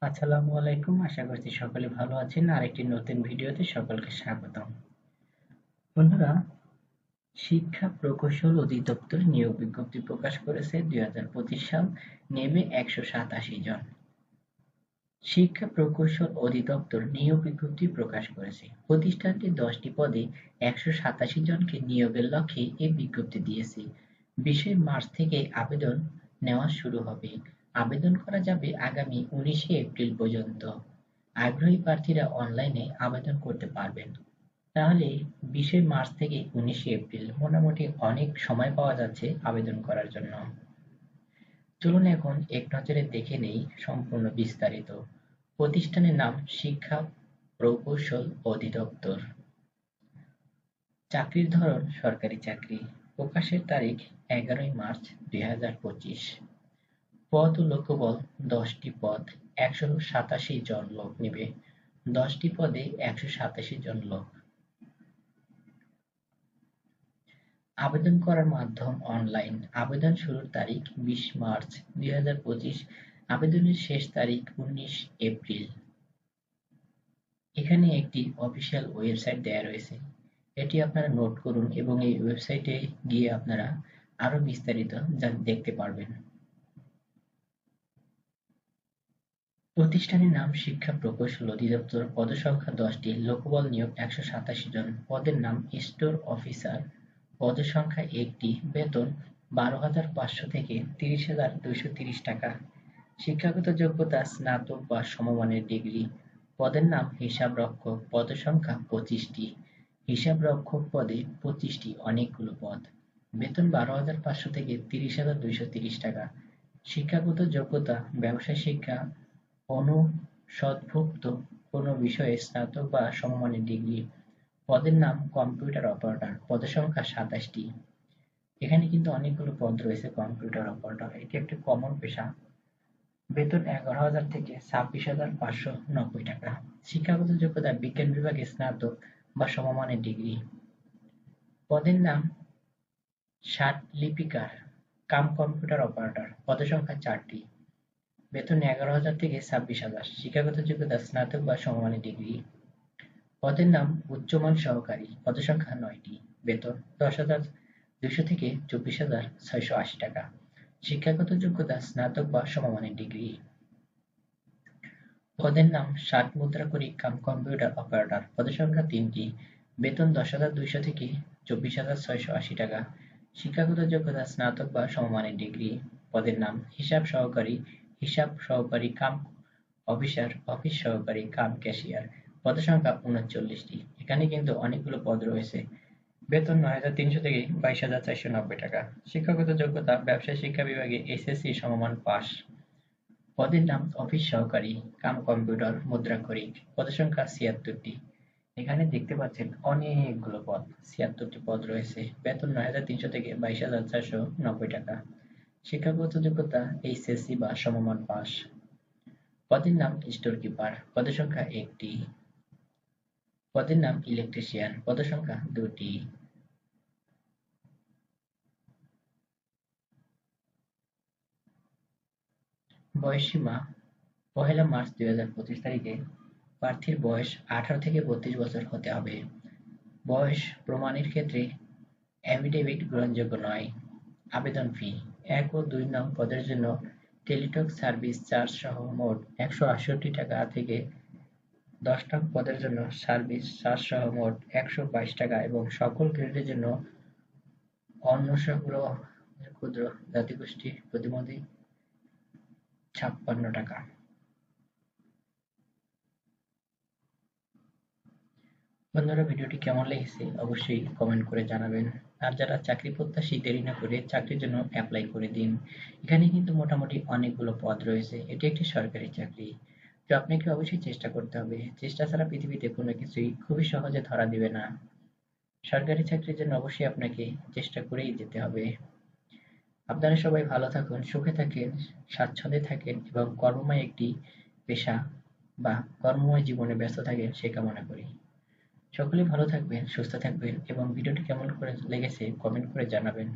আসসালামু আলাইকুম। আশা করছি সকলে ভালো আছেন। আরেকটি নতুন ভিডিওতে সকলকে স্বাগতম। বন্ধুরা, শিক্ষা প্রকৌশল অধিদপ্তর নিয়োগ বিজ্ঞপ্তি প্রকাশ করেছে 2025 সাল। নেমে 187 জন। শিক্ষা প্রকৌশল অধিদপ্তর নিয়োগ বিজ্ঞপ্তি প্রকাশ করেছে। প্রতিষ্ঠানটি 10টি পদে 187 জনকে নিয়োগের লক্ষ্যে এই বিজ্ঞপ্তি দিয়েছে। 20 মার্চ থেকে আবেদন নেওয়া শুরু হবে। আবেদন করা যাবে আগামী 19 এপ্রিল পর্যন্ত। আগ্রহী প্রার্থীরা অনলাইনে আবেদন করতে পারবেন। তাহলে 20 মার্চ থেকে 19 এপ্রিল মোটামুটি অনেক সময় পাওয়া যাচ্ছে আবেদন করার জন্য। চলুন এখন এক নজরে দেখে নেই সম্পূর্ণ বিস্তারিত। প্রতিষ্ঠানের নাম শিক্ষা প্রকৌশল অধিদপ্তর। চাকরির ধরন সরকারি চাকরি। প্রকাশের তারিখ 11 মার্চ 2025। পদ ও লোকবল 10টি পদ, 187 জন লোক নিবে। 10টি পদে 187 জন লোক। আবেদন করার মাধ্যম অনলাইন। আবেদন শুরুর তারিখ 20 মার্চ 2025। আবেদনের শেষ তারিখ 19 এপ্রিল। এখানে একটি অফিসিয়াল ওয়েবসাইট দেয়া রয়েছে। এটি আপনারা নোট করুন এবং এই ওয়েবসাইটে গিয়ে আপনারা আরো বিস্তারিত দেখতে পারবেন। প্রতিষ্ঠানের নাম শিক্ষা প্রকৌশল অধিদপ্তর। পদসংখ্যা 10টি। লোকবল নিয়োগ 187 জন। পদের নাম স্টোর অফিসার। পদসংখ্যা 1টি। বেতন 12,500 থেকে 30,230 টাকা। শিক্ষাগত যোগ্যতা স্নাতক বা সমমানের ডিগ্রি। পদের নাম হিসাবরক্ষক। পদসংখ্যা 25টি। হিসাবরক্ষক পদে 25টি, অনেকগুলো পদ। বেতন 12,500 থেকে 30,230 টাকা। শিক্ষাগত যোগ্যতা ব্যবসায় শিক্ষা অনুষদভুক্ত কোনো বিষয়ে স্নাতক বা সমমানের ডিগ্রি। পদের নাম কম্পিউটার অপারেটর। পদসংখ্যা 27টি। এখানে কিন্তু অনেকগুলো পদ রয়েছে কম্পিউটার অপারেটর। এটি একটি কমন পেশা। বেতন 11,000 থেকে 26,590 টাকা। শিক্ষাগত যোগ্যতা বিজ্ঞান বিভাগে স্নাতক বা সমমানের ডিগ্রি। পদের নাম ষাট লিপিকার কাম কম্পিউটার অপারেটর। পদসংখ্যা 4টি। বেতন 11,000 থেকে 26,000। শিক্ষাগত যোগ্যতা স্নাতক বা সমমানের ডিগ্রি। পদের নাম উচ্চমান সহকারী। পদসংখ্যা 9টি। বেতন 10,200 থেকে 24,680 টাকা। শিক্ষাগত যোগ্যতা স্নাতক বা সমমানের ডিগ্রি। পদের নাম ষাট মুদ্রাকরী কাম কম্পিউটার অপারেটর। পদসংখ্যা 3টি। বেতন 10,200 থেকে 24,680 টাকা। শিক্ষাগত যোগ্যতা স্নাতক বা সমমানের ডিগ্রি। পদের নাম হিসাব সহকারী, হিসাব সহকারী কাম অফিসার, অফিস সহকারী কাম ক্যাশিয়ার। পদসংখ্যা 39টি। এখানে কিন্তু অনেকগুলো পদ রয়েছে। বেতন 9,300 থেকে 22,490 টাকা। শিক্ষাগত যোগ্যতা ব্যবসায় শিক্ষা বিভাগে এসএসসি সমমান পাস। পদের নাম অফিস সহকারী কাম কম্পিউটার মুদ্রাক্ষরিক। পদসংখ্যা 76টি। এখানে দেখতে পাচ্ছেন অনেকগুলো পদ, 76টি পদ রয়েছে। বেতন 9,300 থেকে 22,490 টাকা। শিক্ষাগত যোগ্যতা এইচএসসি বা সমমান পাস। পদের নাম স্টোর কিপার। পদসংখ্যা 1টি। পদের নাম ইলেকট্রিশিয়ান। পদসংখ্যা 2টি। বয়সসীমা 1 মার্চ 2025 তারিখে প্রার্থীর বয়স 18 থেকে 32 বছর হতে হবে। বয়স প্রমাণের ক্ষেত্রে অ্যাফিডেভিট গ্রহণযোগ্য নয়। আবেদন ফি 1 ও 2 নং পদের জন্য টেলিটক সার্ভিস চার্জ সহ মোট 168 টাকা থেকে 10 নং পদের জন্য সার্ভিস চার্জ সহ মোট 122 টাকা এবং সকল গ্রেডের জন্য অন্য সকল ক্ষুদ্র জাতিগোষ্ঠী প্রতিনিধি 56 টাকা। বন্ধুরা, ভিডিওটি কেমন লেগেছে অবশ্যই কমেন্ট করে জানাবেন। আর যারা চাকরি প্রত্যাশী দেরি না করে চাকরির জন্য অ্যাপ্লাই করে দিন। এখানে কিন্তু মোটামুটি অনেকগুলো পদ রয়েছে। এটি একটি সরকারি চাকরি। তো আপনাকে অবশ্যই চেষ্টা করতে হবে। চেষ্টা ছাড়া পৃথিবীতে কোনো কিছুই খুবই সহজে ধরা দিবে না। সরকারি চাকরির জন্য অবশ্যই আপনাকে চেষ্টা করেই যেতে হবে। আপনারা সবাই ভালো থাকুন, সুখে থাকেন, স্বাচ্ছন্দ্যে থাকেন এবং কর্মময় একটি পেশা বা কর্মময় জীবনে ব্যস্ত থাকেন সে কামনা করি। সকলে ভালো থাকবেন, সুস্থ থাকবেন এবং ভিডিওটি কেমন করে লেগেছে কমেন্ট করে জানাবেন।